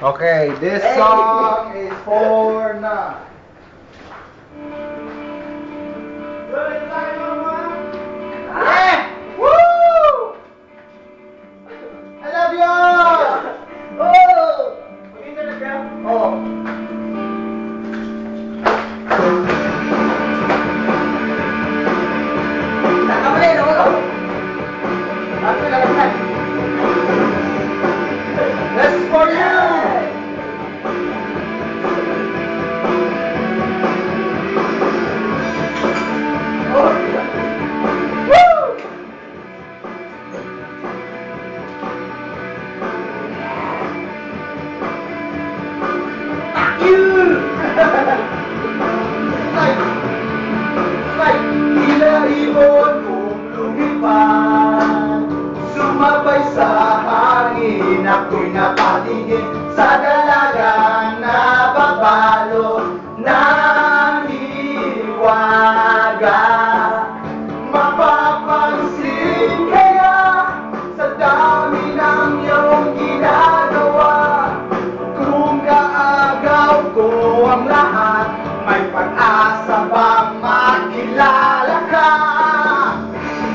Okay, this song is for Na. Yeah! Woo! I love you! Oh! Oh. This is for you! Ibon kong lumipad, sumabay sa hangin, ako'y napatingin sa dalagang nababalo ng hiwaga. Mapapansin kaya sa dami ng iyong ginagawa, kung kaagaw ko ang lahat, may pag-asa bang makilala ka?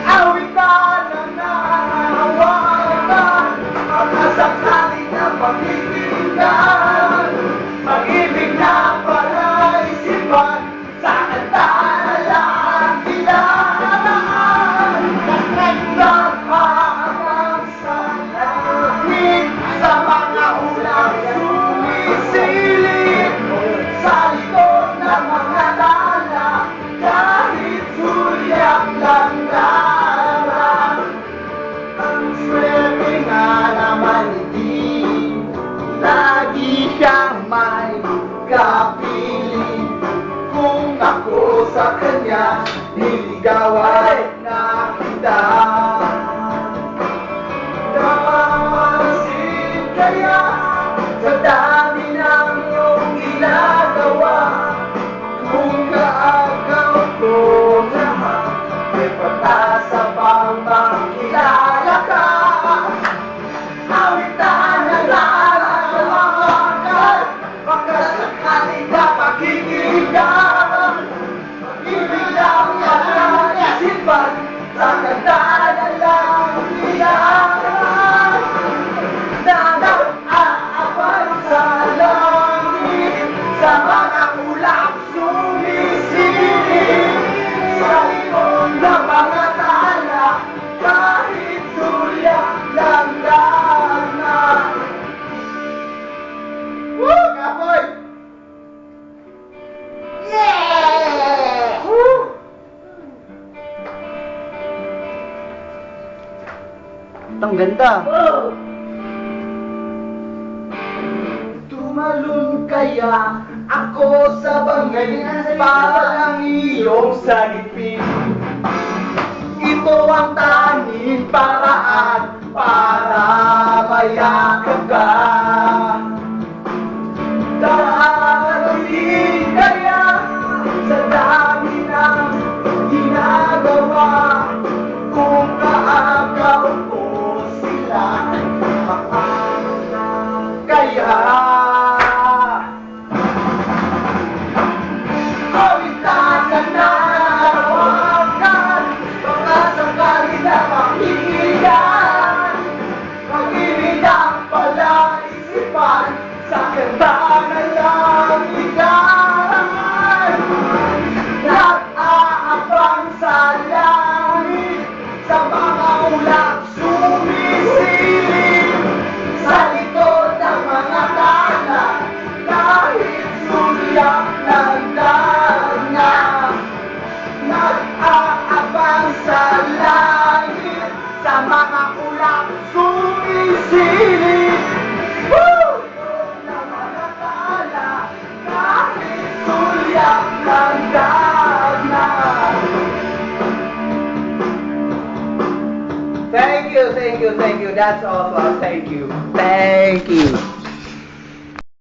Awitan na nahahawakan, makasakali na pagkikinggan, pag-ibig na palaisipan, sa kanta na lang kailangan. Naghahabang sa langit, sa mga ulang sumisilip, sa likod ng mga tala, kahit sulyak lang darang. Ang swerte nga naman hindi lagi siyang may kapiling. Kung ako sa kanya niligawan na kita, napansin kaya sa dami ng iyong ginagawa, kung kaagaw ko lahat, may pag-asa bang makilala ka? Awitan na lalawakan, makasakali na pakikinggan, pag-ibig lang yan isipan, sa kanta na lang kailangan. Nag-aabang sa langit, sa mga ulap sumisilip, sa likod ng mga tala, kahit sulyak lang dana. Woo! Kapoy! Yeah! Woo! Ang ganda. Tumalon kaya ako sa bangay para lang iyong sagipin. Ito ang tanging paraan para mayakap ka. Darating kaya sa dami ng ginagawa, kung kaagaw ko sila, kaya awitan na nahawakan, makasakali na makikinggan, pag-ibig ang palaisipan, sa kanta na lang igaran. Nag-aabang sa langit, sa mga ulap sumisilip, sa likod ng mga tala, kahit sulyak ng dana. Nag-aabang sa langit, sa mga ulap sumisilip, ng mga tala, kahit sulyak ng dana. Thank you, thank you, thank you. That's all, folks. Thank you. Thank you.